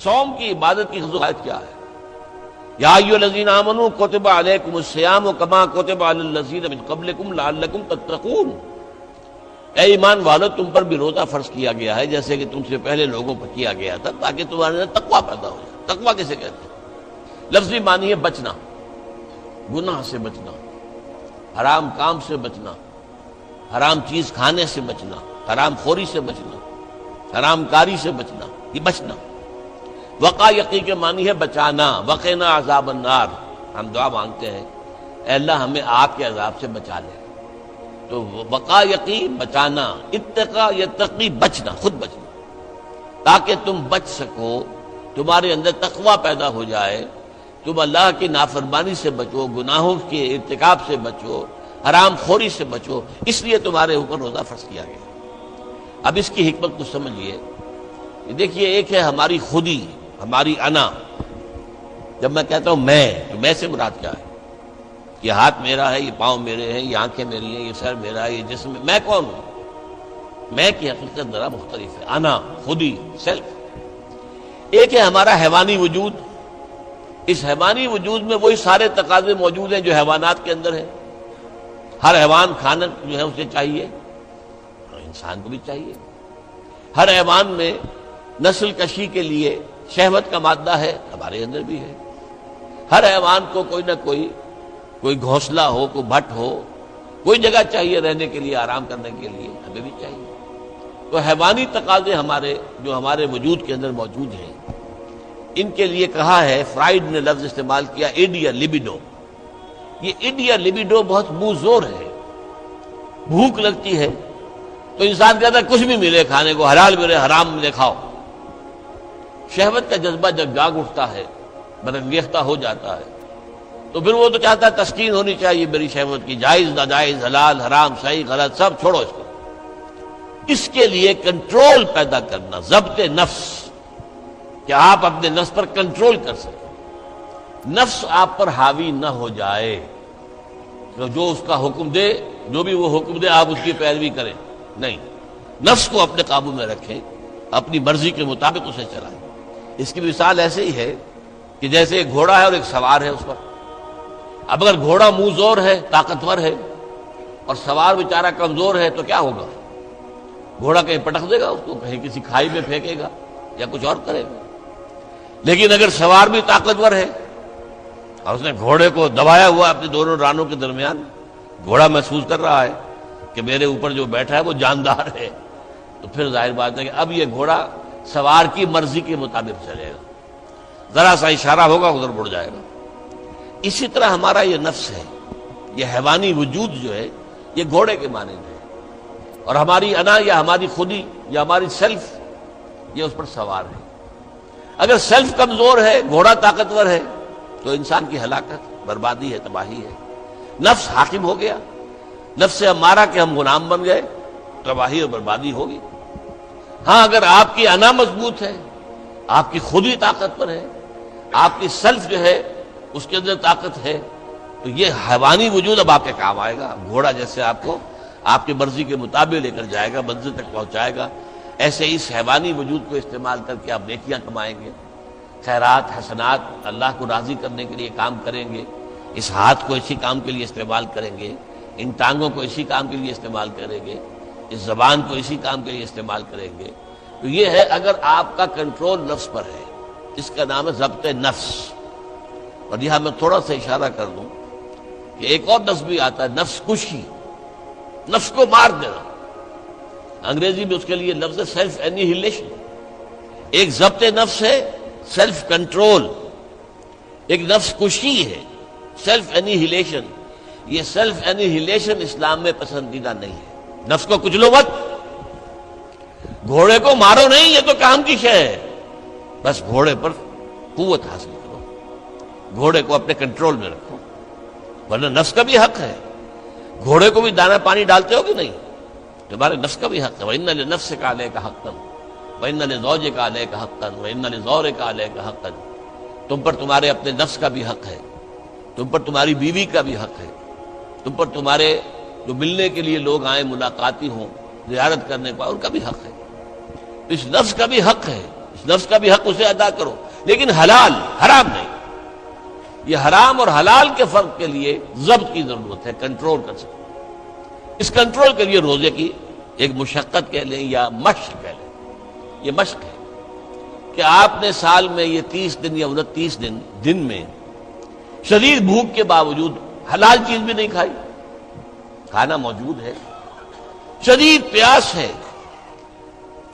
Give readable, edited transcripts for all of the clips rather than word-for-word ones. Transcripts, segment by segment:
صوم کی عبادت کی خصوصیت کیا ہے؟ یا ایھا الذین آمنوا کتب علیکم الصیام کما کتب علی الذین من قبلکم لعلکم تتقون، اے ایمان والو تم پر بھی روزہ فرض کیا گیا ہے جیسے کہ تم سے پہلے لوگوں پر کیا گیا تھا تاکہ تمہارے اندر تقویٰ پیدا ہو جائے۔ تقویٰ کسے کہتے ہیں؟ لفظی معنی ہے بچنا، گناہ سے بچنا، حرام کام سے بچنا، حرام چیز کھانے سے بچنا، حرام خوری سے بچنا، حرام کاری سے بچنا، یہ بچنا۔ وقا یقی کے معنی ہے بچانا، وقنا عذاب النار، ہم دعا مانگتے ہیں اے اللہ ہمیں آگ کے عذاب سے بچا لے۔ تو وقا یقی بچانا، اتقا یتقی بچنا، خود بچنا، تاکہ تم بچ سکو، تمہارے اندر تقویٰ پیدا ہو جائے، تم اللہ کی نافرمانی سے بچو، گناہوں کے ارتکاب سے بچو، حرام خوری سے بچو، اس لیے تمہارے اوپر روزہ فرض کیا گیا۔ اب اس کی حکمت کو سمجھیے۔ دیکھیے ایک ہے ہماری خودی، ہماری انا۔ جب میں کہتا ہوں میں، تو میں سے مراد کیا ہے؟ یہ ہاتھ میرا ہے، یہ پاؤں میرے ہیں، یہ آنکھیں میری ہیں، یہ سر میرا ہے، یہ جسم، میں کون ہوں؟ میں کی حقیقت ذرا مختلف ہے، انا، خودی، سیلف۔ ایک ہے ہمارا حیوانی وجود، اس حیوانی وجود میں وہی سارے تقاضے موجود ہیں جو حیوانات کے اندر ہیں۔ ہر حیوان کھانا جو ہے اسے چاہیے، انسان کو بھی چاہیے۔ ہر حیوان میں نسل کشی کے لیے شہوت کا مادہ ہے، ہمارے اندر بھی ہے۔ ہر حیوان کو کوئی نہ کوئی گھونسلہ ہو، کوئی بھٹ ہو، کوئی جگہ چاہیے رہنے کے لیے، آرام کرنے کے لیے، ہمیں بھی چاہیے۔ تو حیوانی تقاضے ہمارے جو ہمارے وجود کے اندر موجود ہیں، ان کے لیے کہا ہے، فرائیڈ نے لفظ استعمال کیا ایڈیا لبیڈو۔ یہ ایڈیا لبیڈو بہت منہ زور ہے۔ بھوک لگتی ہے تو انسان کہتا ہے کچھ بھی ملے کھانے کو، حلال ملے حرام ملے کھاؤ۔ شہوت کا جذبہ جب جاگ اٹھتا ہے، برانگیختہ ہو جاتا ہے، تو پھر وہ تو چاہتا ہے تسکین ہونی چاہیے میری شہوت کی، جائز ناجائز، حلال حرام، صحیح غلط، سب چھوڑو اس کو۔ اس کے لیے کنٹرول پیدا کرنا، ضبط نفس، کہ آپ اپنے نفس پر کنٹرول کر سکیں، نفس آپ پر حاوی نہ ہو جائے، تو جو اس کا حکم دے، جو بھی وہ حکم دے آپ اس کی پیروی کریں، نہیں، نفس کو اپنے قابو میں رکھیں، اپنی مرضی کے مطابق اسے چلائیں۔ اس کی مثال ایسے ہی ہے کہ جیسے ایک گھوڑا ہے اور ایک سوار ہے اس پر۔ اب اگر گھوڑا منہ زور ہے، طاقتور ہے، اور سوار بیچارہ کمزور ہے تو کیا ہوگا؟ گھوڑا کہیں پٹک دے گا اس کو، کہیں کسی کھائی میں پھینکے گا یا کچھ اور کرے گا۔ لیکن اگر سوار بھی طاقتور ہے اور اس نے گھوڑے کو دبایا ہوا اپنے دونوں رانوں کے درمیان، گھوڑا محسوس کر رہا ہے کہ میرے اوپر جو بیٹھا ہے وہ جاندار ہے، تو پھر ظاہر بات ہے کہ اب یہ گھوڑا سوار کی مرضی کے مطابق چلے گا، ذرا سا اشارہ ہوگا ادھر مڑ جائے گا۔ اسی طرح ہمارا یہ نفس ہے، یہ حیوانی وجود جو ہے، یہ گھوڑے کے مانند ہے، اور ہماری انا یا ہماری خودی یا ہماری سیلف یہ اس پر سوار ہے۔ اگر سیلف کمزور ہے، گھوڑا طاقتور ہے، تو انسان کی ہلاکت، بربادی ہے، تباہی ہے۔ نفس حاکم ہو گیا، نفس سے ہمارا کہ ہم غلام بن گئے، تباہی اور بربادی ہوگی۔ ہاں اگر آپ کی انا مضبوط ہے، آپ کی خودی طاقت پر ہے، آپ کی سیلف جو ہے اس کے اندر طاقت ہے، تو یہ حیوانی وجود اب آپ کے کام آئے گا۔ گھوڑا جیسے آپ کو آپ کی مرضی کے مطابق لے کر جائے گا، منزل تک پہنچائے گا، ایسے اس حیوانی وجود کو استعمال کر کے آپ نیکیاں کمائیں گے، خیرات حسنات، اللہ کو راضی کرنے کے لیے کام کریں گے۔ اس ہاتھ کو اسی کام کے لیے استعمال کریں گے، ان ٹانگوں کو اسی کام کے لیے استعمال کریں گے، اس زبان کو اسی کام کے لیے استعمال کریں گے۔ تو یہ ہے اگر آپ کا کنٹرول نفس پر ہے، اس کا نام ہے ضبط نفس۔ اور یہاں میں تھوڑا سا اشارہ کر دوں کہ ایک اور لفظ بھی آتا ہے، نفس کشی، نفس کو مار دینا۔ انگریزی میں اس کے لیے لفظ ہے سیلف اینیہیلیشن۔ ایک ضبط نفس ہے، سیلف کنٹرول، ایک نفس کشی ہے، سیلف اینیہیلیشن۔ یہ سیلف اینیہیلیشن اسلام میں پسندیدہ نہیں ہے۔ نفس کو کچلو مت، گھوڑے کو مارو نہیں، یہ تو کام کی شے ہے، بس گھوڑے پر قوت حاصل کرو، گھوڑے کو اپنے کنٹرول میں رکھو، ورنہ نفس کا بھی حق ہے۔ گھوڑے کو بھی دانا پانی ڈالتے ہو کہ نہیں؟ تمہارے نفس کا بھی حق ہے۔ وَإِنَّ لِنَفْسِكَ عَلَيْكَ حَقًّا وَإِنَّ لِزَوْجِكَ عَلَيْكَ حَقًّا وَإِنَّ لِزَوْرِكَ عَلَيْكَ حَقًّا۔ تم پر تمہارے اپنے نفس کا بھی حق ہے، تم پر تمہاری بیوی کا بھی حق ہے، تم پر تمہارے جو ملنے کے لیے لوگ آئیں، ملاقاتی ہوں، زیارت کرنے کا، ان کا بھی حق ہے۔ اس نفس کا بھی حق ہے، اس نفس کا بھی حق اسے ادا کرو، لیکن حلال، حرام نہیں۔ یہ حرام اور حلال کے فرق کے لیے ضبط کی ضرورت ہے، کنٹرول کر سکتے۔ اس کنٹرول کے لیے روزے کی ایک مشقت کہہ لیں یا مشق کہہ لیں، یہ مشق ہے کہ آپ نے سال میں یہ 30 دن یا 29 دن میں شدید بھوک کے باوجود حلال چیز بھی نہیں کھائی، کھانا موجود ہے، شدید پیاس ہے۔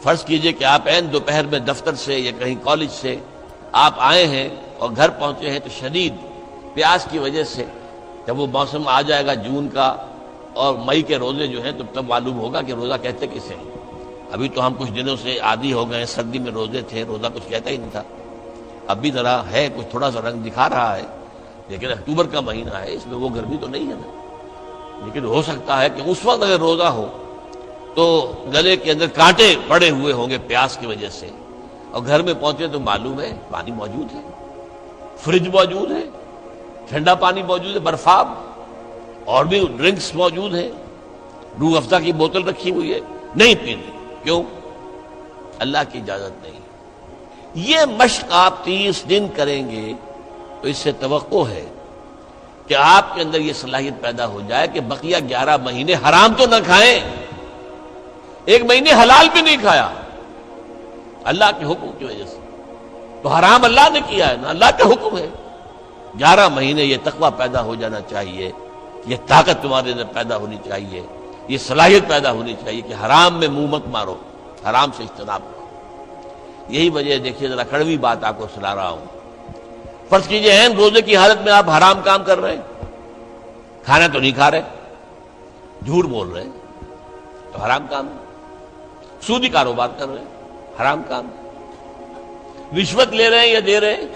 فرض کیجئے کہ آپ عین دوپہر میں دفتر سے یا کہیں کالج سے آپ آئے ہیں اور گھر پہنچے ہیں تو شدید پیاس کی وجہ سے جب وہ موسم آ جائے گا جون کا اور مئی کے روزے جو ہیں تو تب معلوم ہوگا کہ روزہ کہتے کسے ہیں۔ ابھی تو ہم کچھ دنوں سے عادی ہو گئے ہیں، سردی میں روزے تھے، روزہ کچھ کہتا ہی نہیں تھا، اب بھی ذرا ہے، کچھ تھوڑا سا رنگ دکھا رہا ہے، لیکن اکتوبر کا مہینہ ہے، اس میں وہ گرمی تو نہیں ہے نا۔ لیکن ہو سکتا ہے کہ اس وقت اگر روزہ ہو تو گلے کے اندر کانٹے پڑے ہوئے ہوں گے پیاس کی وجہ سے، اور گھر میں پہنچے تو معلوم ہے پانی موجود ہے، فریج موجود ہے، ٹھنڈا پانی موجود ہے، برفاب اور بھی ڈرنکس موجود ہیں، روح افزا کی بوتل رکھی ہوئی ہے، نہیں پینی۔ کیوں؟ اللہ کی اجازت نہیں۔ یہ مشق آپ 30 دن کریں گے تو اس سے توقع ہے کہ آپ کے اندر یہ صلاحیت پیدا ہو جائے کہ بقیہ 11 مہینے حرام تو نہ کھائیں، ایک مہینے حلال بھی نہیں کھایا اللہ کے حکم کی وجہ سے، تو حرام اللہ نے کیا ہے نا، اللہ کا حکم ہے۔ 11 مہینے یہ تقویٰ پیدا ہو جانا چاہیے، یہ طاقت تمہارے اندر پیدا ہونی چاہیے، یہ صلاحیت پیدا ہونی چاہیے کہ حرام میں منہ مت مارو، حرام سے اجتناب کرو۔ یہی وجہ دیکھیے، ذرا کڑوی بات آپ کو سنا رہا ہوں۔ فرض کیجئے عین روزے کی حالت میں آپ حرام کام کر رہے ہیں، کھانا تو نہیں کھا رہے، جھوٹ بول رہے ہیں تو حرام کام ہے، سودی کاروبار کر رہے ہیں حرام کام ہے، رشوت لے رہے ہیں یا دے رہے ہیں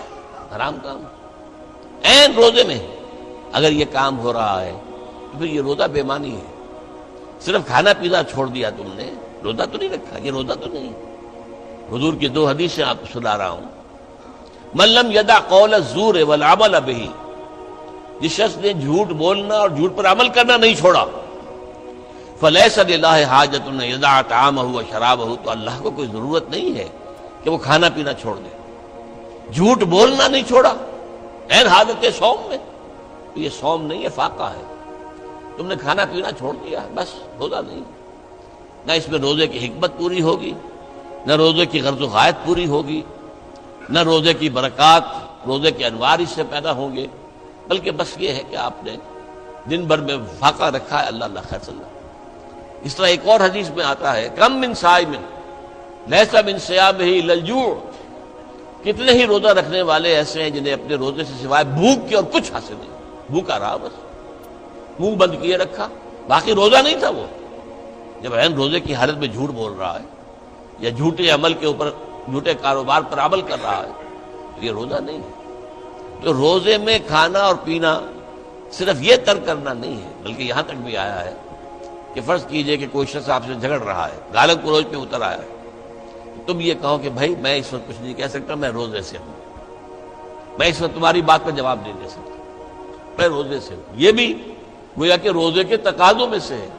حرام کام ہے۔ عین روزے میں اگر یہ کام ہو رہا ہے تو پھر یہ روزہ بے معنی ہے۔ صرف کھانا پینا چھوڑ دیا تم نے، روزہ تو نہیں رکھا، یہ روزہ تو نہیں۔ حضور کی 2 حدیثیں آپ کو سنا رہا ہوں۔ من لم یدع قول الزور والعمل به، جس شخص نے جھوٹ بولنا اور جھوٹ پر عمل کرنا نہیں چھوڑا، فلیس للہ حاجۃ ان یدع طعامہ وشرابہ، تو اللہ کو کوئی ضرورت نہیں ہے کہ وہ کھانا پینا چھوڑ دے۔ جھوٹ بولنا نہیں چھوڑا عین حالت صوم میں، تو یہ صوم نہیں ہے، فاقہ ہے۔ تم نے کھانا پینا چھوڑ دیا ہے، بس روزہ نہیں۔ نہ اس میں روزے کی حکمت پوری ہوگی، نہ روزے کی غرض و غایت پوری ہوگی، نہ روزے کی برکات، روزے کے انوار اس سے پیدا ہوں گے، بلکہ بس یہ ہے کہ آپ نے دن بھر میں فاقہ رکھا ہے، اللہ اللہ خیر صلی اللہ۔ اس طرح ایک اور حدیث میں آتا ہے، کم من صائم لیس من صیامہ الا الجوع، کتنے ہی روزہ رکھنے والے ایسے ہیں جنہیں اپنے روزے سے سوائے بھوک کے اور کچھ حاصل نہیں، بھوکا رہا، بس منہ بند کیے رکھا، باقی روزہ نہیں تھا وہ۔ جب عین روزے کی حالت میں جھوٹ بول رہا ہے یا جھوٹے عمل کے اوپر، جھوٹے کاروبار پر عمل کر رہا ہے، تو یہ روزہ نہیں ہے۔ تو روزے میں کھانا اور پینا صرف یہ ترک کرنا نہیں ہے، بلکہ یہاں تک بھی آیا ہے کہ فرض کیجئے کہ کوئی شخص آپ سے جھگڑ رہا ہے، گالم گلوچ پہ اتر آیا ہے، تم یہ کہو کہ بھائی میں اس وقت کچھ نہیں کہہ سکتا، میں روزے سے ہوں، میں اس وقت تمہاری بات پر جواب نہیں دے سکتا، میں روزے سے ہوں۔ یہ بھی گویا کہ روزے کے تقاضوں میں سے ہے،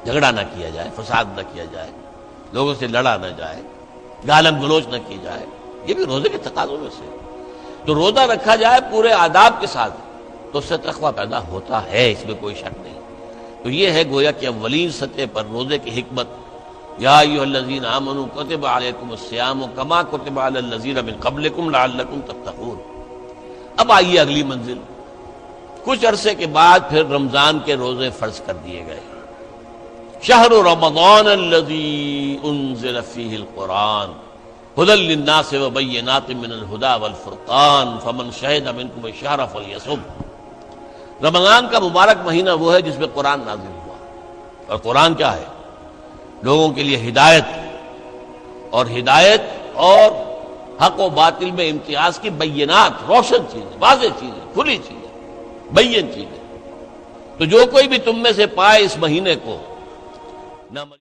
جھگڑا نہ کیا جائے، فساد نہ کیا جائے، لوگوں سے لڑا نہ جائے، گالم گلوچ نہ کی جائے، یہ بھی روزے کے تقاضوں میں سے ہے۔ تو روزہ رکھا جائے پورے آداب کے ساتھ تو اس سے تقویٰ پیدا ہوتا ہے، اس میں کوئی شک نہیں۔ تو یہ ہے گویا کہ اولین سطح پر روزے کی حکمت، یا ایھا الذین آمنوا کتب علیکم الصیام کما کتب علی الذین من قبلکم لعلکم تتقون۔ اب آئیے اگلی منزل، کچھ عرصے کے بعد پھر رمضان کے روزے فرض کر دیے گئے۔ شہر رمضان الذی انزل فیہ القرآن ھدی للناس وبینات من الھدی والفرقان فمن شہد منکم الشہر فلیصم۔ رمضان کا مبارک مہینہ وہ ہے جس میں قرآن نازل ہوا، اور قرآن کیا ہے؟ لوگوں کے لیے ہدایت اور حق و باطل میں امتیاز کی بینات، روشن چیزیں، واضح چیزیں، کھلی چیزیں، بین چیزیں۔ تو جو کوئی بھی تم میں سے پائے اس مہینے کو، نہ